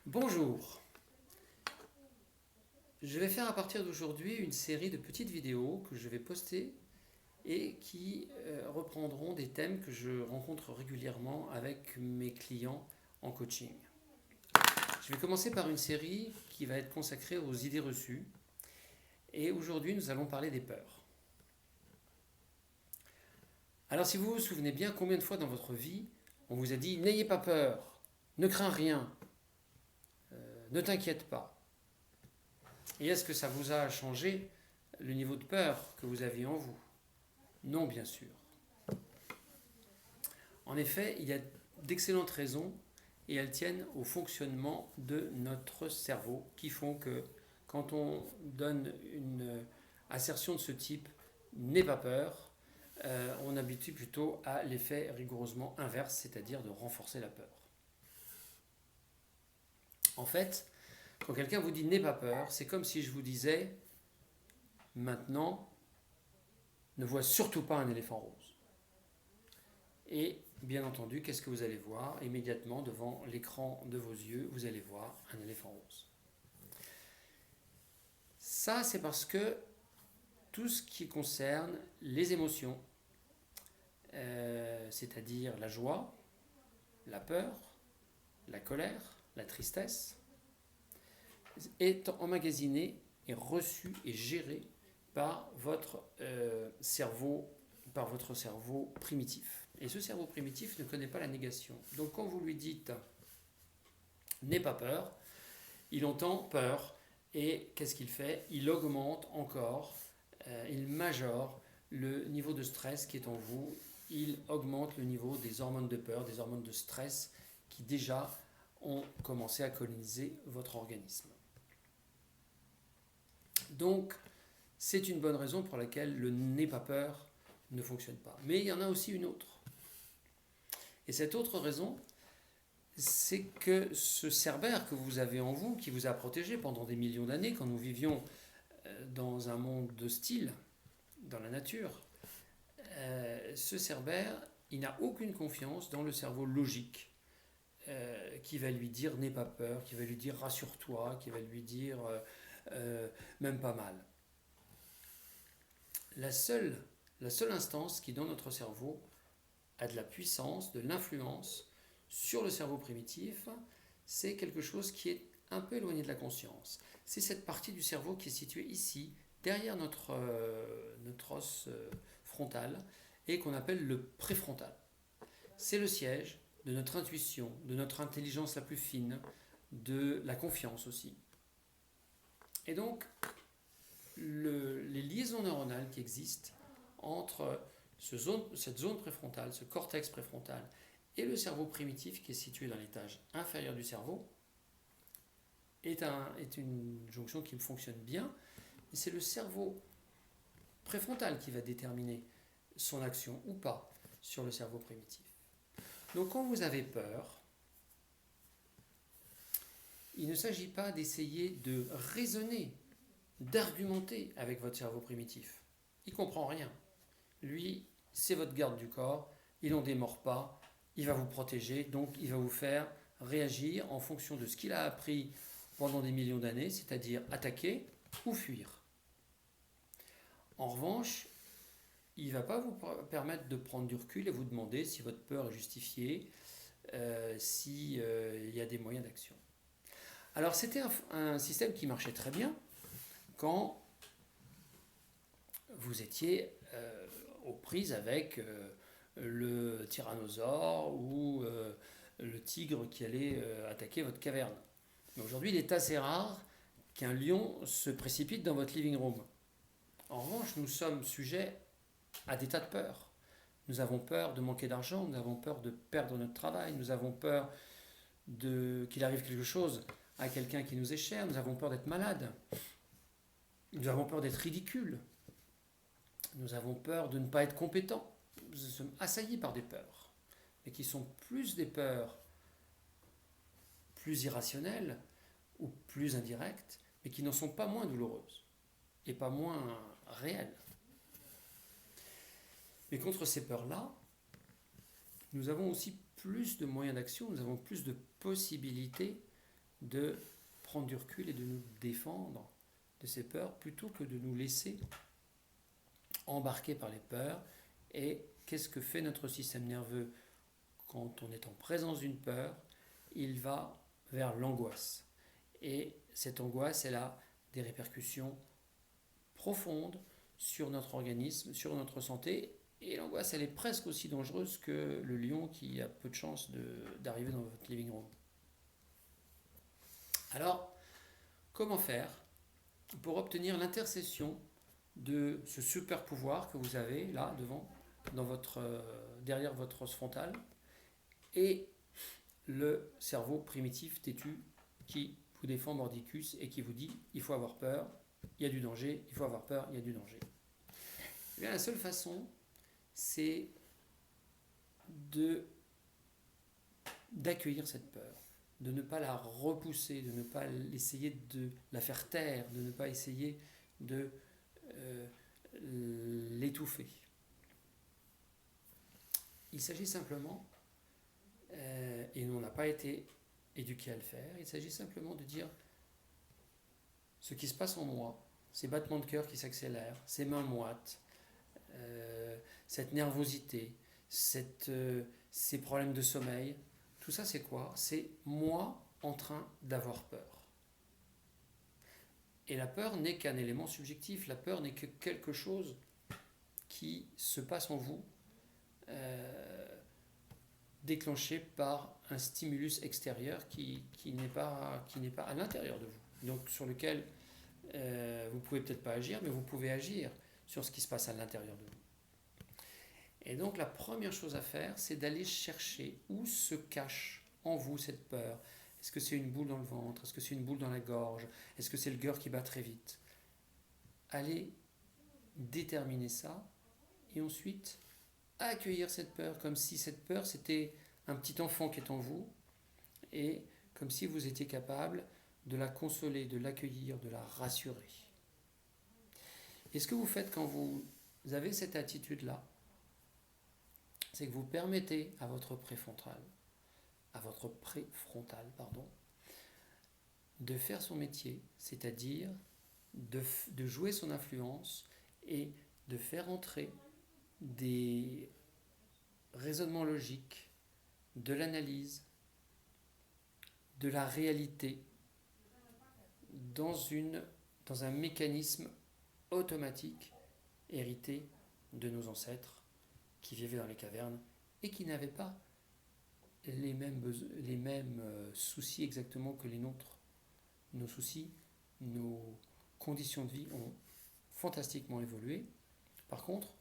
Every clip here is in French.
Bonjour, je vais faire à partir d'aujourd'hui une série de petites vidéos que je vais poster et qui reprendront des thèmes que je rencontre régulièrement avec mes clients en coaching. Je vais commencer par une série qui va être consacrée aux idées reçues et aujourd'hui nous allons parler des peurs. Alors si vous vous souvenez bien, combien de fois dans votre vie on vous a dit n'ayez pas peur, ne crains rien, ne t'inquiète pas. Et est-ce que ça vous a changé le niveau de peur que vous aviez en vous? Non, bien sûr. En effet, il y a d'excellentes raisons et elles tiennent au fonctionnement de notre cerveau qui font que quand on donne une assertion de ce type, n'aie pas peur, on habitue plutôt à l'effet rigoureusement inverse, c'est-à-dire de renforcer la peur. En fait, quand quelqu'un vous dit n'aie pas peur, c'est comme si je vous disais maintenant, ne vois surtout pas un éléphant rose. Et bien entendu, qu'est-ce que vous allez voir? Immédiatement devant l'écran de vos yeux, vous allez voir un éléphant rose. Ça, c'est parce que tout ce qui concerne les émotions, c'est-à-dire la joie, la peur, la colère, la tristesse, est emmagasiné et reçu et géré par votre cerveau primitif. Et ce cerveau primitif ne connaît pas la négation. Donc quand vous lui dites n'aie pas peur, il entend peur et qu'est-ce qu'il fait? Il augmente encore, il majore le niveau de stress qui est en vous, il augmente le niveau des hormones de peur, des hormones de stress qui déjà ont commencé à coloniser votre organisme. Donc, c'est une bonne raison pour laquelle le n'aie pas peur ne fonctionne pas. Mais il y en a aussi une autre. Et cette autre raison, c'est que ce cerbère que vous avez en vous, qui vous a protégé pendant des millions d'années, quand nous vivions dans un monde hostile, dans la nature, ce cerbère, il n'a aucune confiance dans le cerveau logique qui va lui dire n'aie pas peur, qui va lui dire rassure-toi, qui va lui dire même pas mal. La seule instance qui dans notre cerveau a de la puissance, de l'influence sur le cerveau primitif, c'est quelque chose qui est un peu éloigné de la conscience. C'est cette partie du cerveau qui est située ici, derrière notre os frontal, et qu'on appelle le préfrontal. C'est le siège de notre intuition, de notre intelligence la plus fine, de la confiance aussi. Et donc, les liaisons neuronales qui existent entre cette zone préfrontale, ce cortex préfrontal, et le cerveau primitif qui est situé dans l'étage inférieur du cerveau, est une jonction qui fonctionne bien, et c'est le cerveau préfrontal qui va déterminer son action ou pas sur le cerveau primitif. Donc quand vous avez peur, il ne s'agit pas d'essayer de raisonner, d'argumenter avec votre cerveau primitif. Il ne comprend rien. Lui, c'est votre garde du corps, il n'en démord pas, il va vous protéger, donc il va vous faire réagir en fonction de ce qu'il a appris pendant des millions d'années, c'est-à-dire attaquer ou fuir. En revanche, il ne va pas vous permettre de prendre du recul et vous demander si votre peur est justifiée, s'il y a des moyens d'action. Alors c'était un système qui marchait très bien quand vous étiez aux prises avec le tyrannosaure ou le tigre qui allait attaquer votre caverne. Mais aujourd'hui, il est assez rare qu'un lion se précipite dans votre living room. En revanche, nous sommes sujets à des tas de peurs. Nous avons peur de manquer d'argent, nous avons peur de perdre notre travail, nous avons peur qu'il arrive quelque chose à quelqu'un qui nous est cher, nous avons peur d'être malade, nous avons peur d'être ridicule, nous avons peur de ne pas être compétent. Nous sommes assaillis par des peurs, mais qui sont plus des peurs plus irrationnelles ou plus indirectes, mais qui n'en sont pas moins douloureuses et pas moins réelles. Mais contre ces peurs-là, nous avons aussi plus de moyens d'action, nous avons plus de possibilités de prendre du recul et de nous défendre de ces peurs plutôt que de nous laisser embarquer par les peurs. Et qu'est-ce que fait notre système nerveux quand on est en présence d'une peur? Il va vers l'angoisse. Et cette angoisse, elle a des répercussions profondes sur notre organisme, sur notre santé. Et l'angoisse, elle est presque aussi dangereuse que le lion qui a peu de chances d'arriver dans votre living room. Alors, comment faire pour obtenir l'intercession de ce super pouvoir que vous avez là devant, derrière votre os frontal, et le cerveau primitif têtu qui vous défend mordicus et qui vous dit il faut avoir peur, il y a du danger, il faut avoir peur, il y a du danger. Eh bien, la seule façon, c'est d'accueillir cette peur, de ne pas la repousser, de ne pas essayer de la faire taire, de ne pas essayer de l'étouffer. Il s'agit simplement, et on n'a pas été éduqué à le faire, il s'agit simplement de dire ce qui se passe en moi, ces battements de cœur qui s'accélèrent, ces mains moites, cette nervosité, ces problèmes de sommeil, tout ça c'est quoi? C'est moi en train d'avoir peur. Et la peur n'est qu'un élément subjectif, la peur n'est que quelque chose qui se passe en vous, déclenché par un stimulus extérieur qui n'est pas à l'intérieur de vous, donc sur lequel vous ne pouvez peut-être pas agir, mais vous pouvez agir sur ce qui se passe à l'intérieur de vous. Et donc la première chose à faire, c'est d'aller chercher où se cache en vous cette peur. Est-ce que c'est une boule dans le ventre? Est-ce que c'est une boule dans la gorge? Est-ce que c'est le cœur qui bat très vite? Allez déterminer ça et ensuite accueillir cette peur comme si cette peur c'était un petit enfant qui est en vous et comme si vous étiez capable de la consoler, de l'accueillir, de la rassurer. Et ce que vous faites quand vous avez cette attitude-là, c'est que vous permettez à votre préfrontal, de faire son métier, c'est-à-dire de jouer son influence et de faire entrer des raisonnements logiques, de l'analyse, de la réalité dans un mécanisme automatique hérité de nos ancêtres qui vivaient dans les cavernes et qui n'avaient pas les mêmes soucis exactement que les nôtres. Nos soucis, nos conditions de vie ont fantastiquement évolué. Par contre,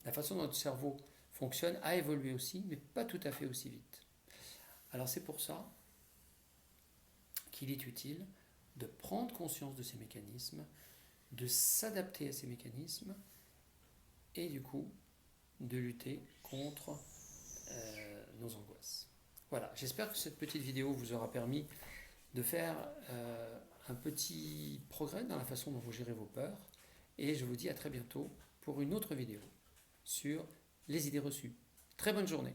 la façon dont notre cerveau fonctionne a évolué aussi, mais pas tout à fait aussi vite. Alors c'est pour ça qu'il est utile de prendre conscience de ces mécanismes, de s'adapter à ces mécanismes et du coup de lutter contre nos angoisses. Voilà, j'espère que cette petite vidéo vous aura permis de faire un petit progrès dans la façon dont vous gérez vos peurs et je vous dis à très bientôt pour une autre vidéo sur les idées reçues. Très bonne journée.